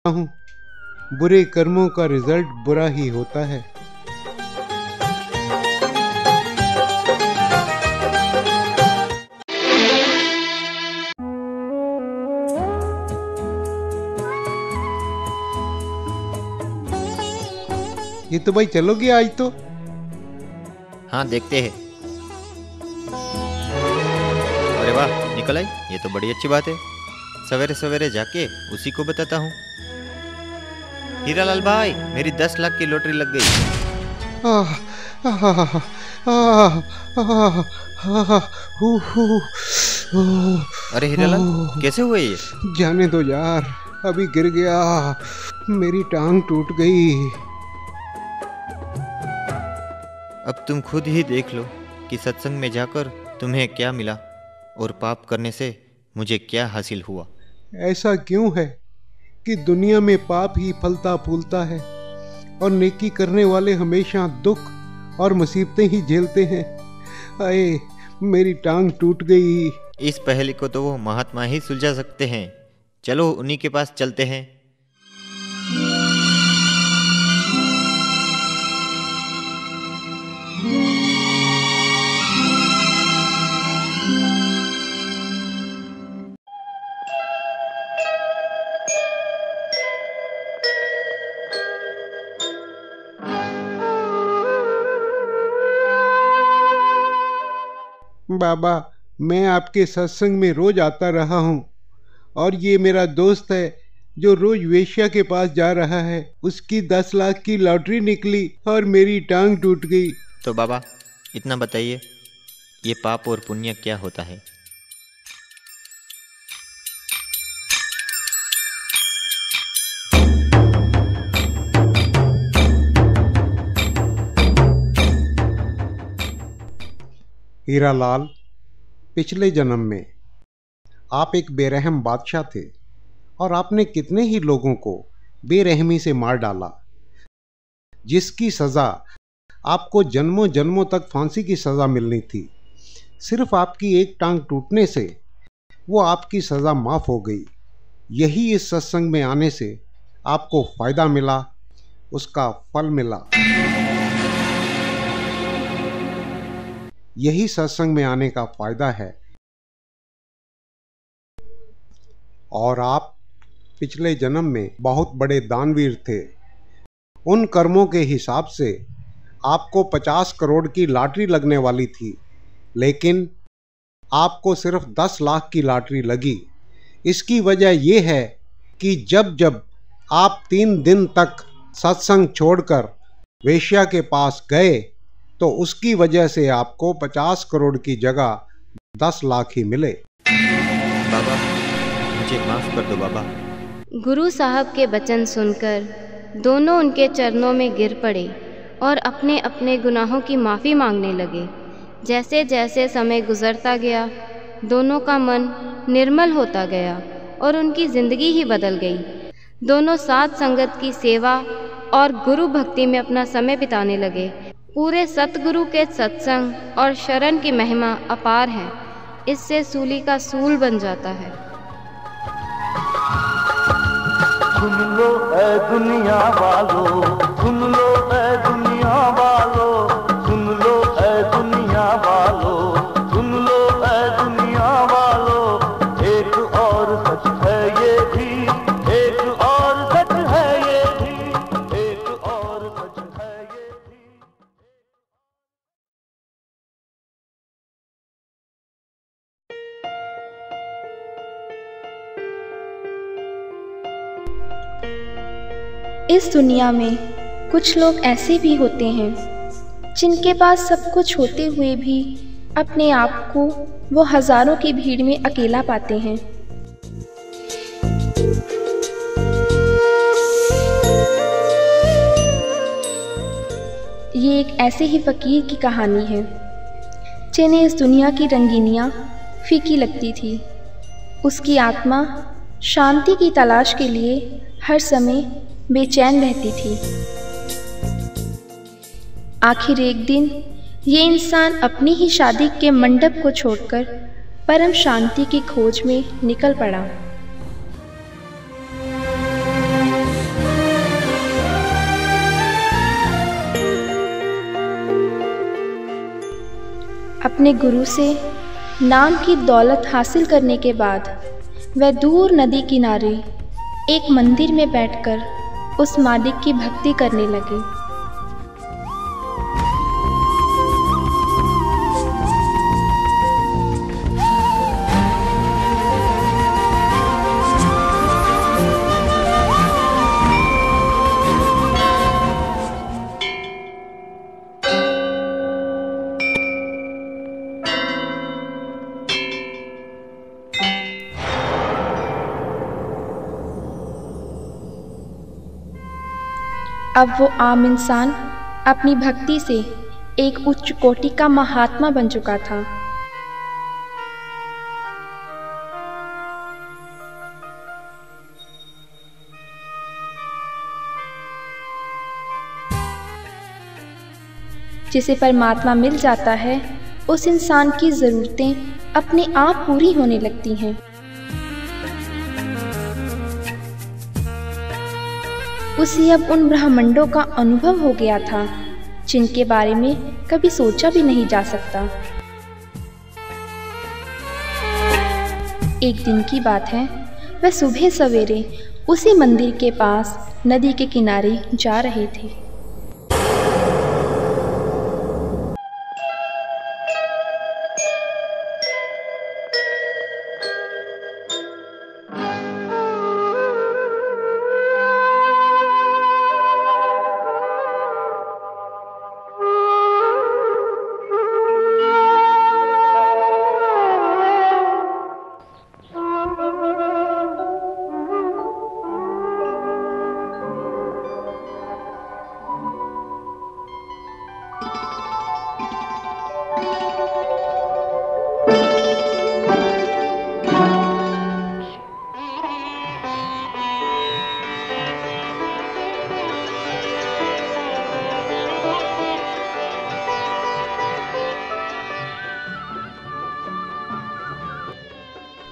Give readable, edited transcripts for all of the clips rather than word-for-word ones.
हूँ, बुरे कर्मों का रिजल्ट बुरा ही होता है। ये तो भाई चलोगे आज तो? हाँ देखते हैं। अरे वाह, निकल आई, ये तो बड़ी अच्छी बात है। सवेरे सवेरे जाके उसी को बताता हूँ। हीरालाल भाई, मेरी 10 लाख की लॉटरी लग गई। आह, आह, आह, आह, आह, आह, हू, हू, हू, अरे हीरालाल, हू। कैसे हुए ये? जाने दो यार, अभी गिर गया, मेरी टांग टूट गई। अब तुम खुद ही देख लो कि सत्संग में जाकर तुम्हें क्या मिला और पाप करने से मुझे क्या हासिल हुआ। ऐसा क्यों है कि दुनिया में पाप ही फलता फूलता है और नेकी करने वाले हमेशा दुख और मुसीबतें ही झेलते हैं। आए, मेरी टांग टूट गई। इस पहेली को तो वो महात्मा ही सुलझा सकते हैं। चलो उन्हीं के पास चलते हैं। बाबा, मैं आपके सत्संग में रोज आता रहा हूँ और ये मेरा दोस्त है जो रोज वेश्या के पास जा रहा है। उसकी 10 लाख की लॉटरी निकली और मेरी टांग टूट गई। तो बाबा, इतना बताइए, ये पाप और पुण्य क्या होता है? हीरालाल, पिछले जन्म में आप एक बेरहम बादशाह थे और आपने कितने ही लोगों को बेरहमी से मार डाला, जिसकी सज़ा आपको जन्मों जन्मों तक फांसी की सज़ा मिलनी थी। सिर्फ आपकी एक टांग टूटने से वो आपकी सज़ा माफ़ हो गई। यही इस सत्संग में आने से आपको फ़ायदा मिला, उसका फल मिला। यही सत्संग में आने का फ़ायदा है। और आप पिछले जन्म में बहुत बड़े दानवीर थे। उन कर्मों के हिसाब से आपको 50 करोड़ की लॉटरी लगने वाली थी, लेकिन आपको सिर्फ 10 लाख की लॉटरी लगी। इसकी वजह यह है कि जब जब आप 3 दिन तक सत्संग छोड़कर वेश्या के पास गए तो उसकी वजह से आपको 50 करोड़ की जगह 10 लाख ही मिले। बाबा, मुझे माफ कर दो बाबा। गुरु साहब के वचन सुनकर दोनों उनके चरणों में गिर पड़े और अपने अपने गुनाहों की माफ़ी मांगने लगे। जैसे जैसे समय गुजरता गया, दोनों का मन निर्मल होता गया और उनकी ज़िंदगी ही बदल गई। दोनों साथ संगत की सेवा और गुरु भक्ति में अपना समय बिताने लगे। पूरे सतगुरु के सत्संग और शरण की महिमा अपार है। इससे सूली का सूल बन जाता है। सुन लो ऐ दुनिया वालों, सुन लो ऐ दुनिया वालों, सुन लो ऐ दुनिया वालों, सुन लो ऐ दुनिया वालों। एक और सच है ये भी, एक और सच है ये भी, एक और सच है ये भी। इस दुनिया में कुछ लोग ऐसे भी होते हैं जिनके पास सब कुछ होते हुए भी अपने आप को वो हजारों की भीड़ में अकेला पाते हैं। ये एक ऐसे ही फकीर की कहानी है जिन्हें इस दुनिया की रंगीनियाँ फीकी लगती थी। उसकी आत्मा शांति की तलाश के लिए हर समय बेचैन रहती थी। आखिर एक दिन ये इंसान अपनी ही शादी के मंडप को छोड़कर परम शांति की खोज में निकल पड़ा। अपने गुरु से नाम की दौलत हासिल करने के बाद वह दूर नदी किनारे एक मंदिर में बैठकर उस मालिक की भक्ति करने लगे। अब वो आम इंसान अपनी भक्ति से एक उच्च कोटि का महात्मा बन चुका था। जिसे परमात्मा मिल जाता है, उस इंसान की ज़रूरतें अपने आप पूरी होने लगती हैं। उसे अब उन ब्रह्मांडों का अनुभव हो गया था जिनके बारे में कभी सोचा भी नहीं जा सकता। एक दिन की बात है, वह सुबह सवेरे उसी मंदिर के पास नदी के किनारे जा रहे थे।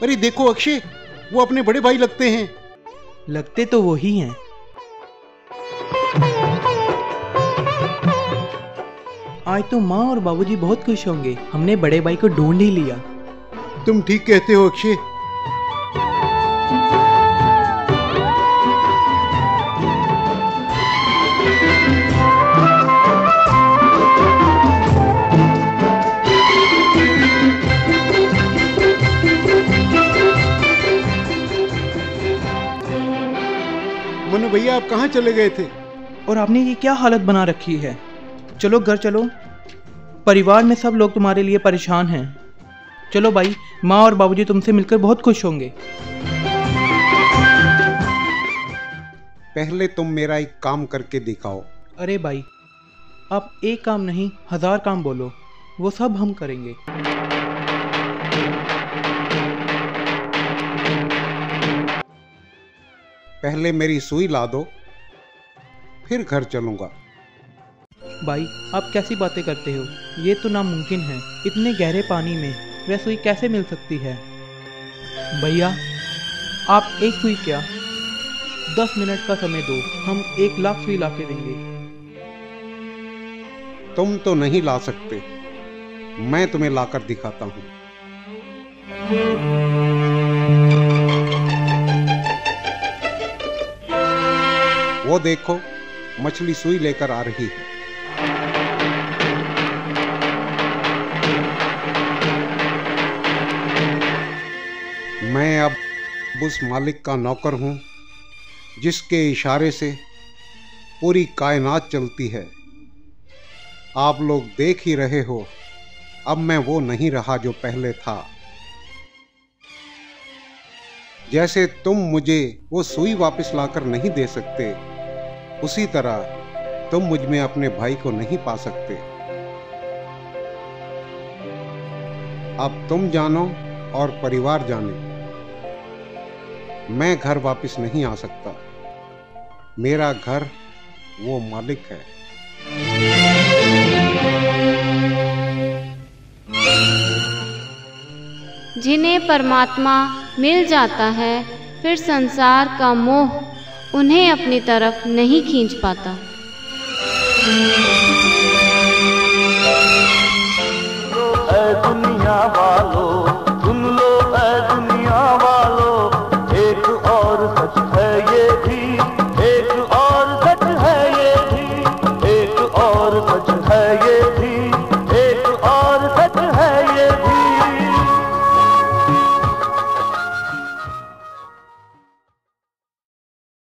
अरे देखो अक्षय, वो अपने बड़े भाई लगते हैं। लगते तो वो ही हैं। आज तो माँ और बाबूजी बहुत खुश होंगे, हमने बड़े भाई को ढूंढ ही लिया। तुम ठीक कहते हो अक्षय। मनु भैया, आप कहाँ चले गए थे? और आपने ये क्या हालत बना रखी है? चलो घर चलो, परिवार में सब लोग तुम्हारे लिए परेशान हैं। चलो भाई, माँ और बाबूजी तुमसे मिलकर बहुत खुश होंगे। पहले तुम मेरा एक काम करके दिखाओ। अरे भाई, आप एक काम नहीं 1000 काम बोलो, वो सब हम करेंगे। पहले मेरी सुई ला दो, फिर घर चलूंगा। भाई, आप कैसी बातें करते हो? ये तो नामुमकिन है। इतने गहरे पानी में वह सुई कैसे मिल सकती है? भैया, आप एक सुई क्या 10 मिनट का समय दो, हम 1 लाख सुई ला के देंगे। तुम तो नहीं ला सकते, मैं तुम्हें लाकर दिखाता हूँ। वो देखो, मछली सुई लेकर आ रही है। मैं अब उस मालिक का नौकर हूं जिसके इशारे से पूरी कायनात चलती है। आप लोग देख ही रहे हो, अब मैं वो नहीं रहा जो पहले था। जैसे तुम मुझे वो सुई वापस लाकर नहीं दे सकते, उसी तरह तुम मुझ में अपने भाई को नहीं पा सकते। अब तुम जानो और परिवार जाने, मैं घर वापस नहीं आ सकता। मेरा घर वो मालिक है। जिन्हें परमात्मा मिल जाता है, फिर संसार का मोह उन्हें अपनी तरफ नहीं खींच पाता। ऐ सच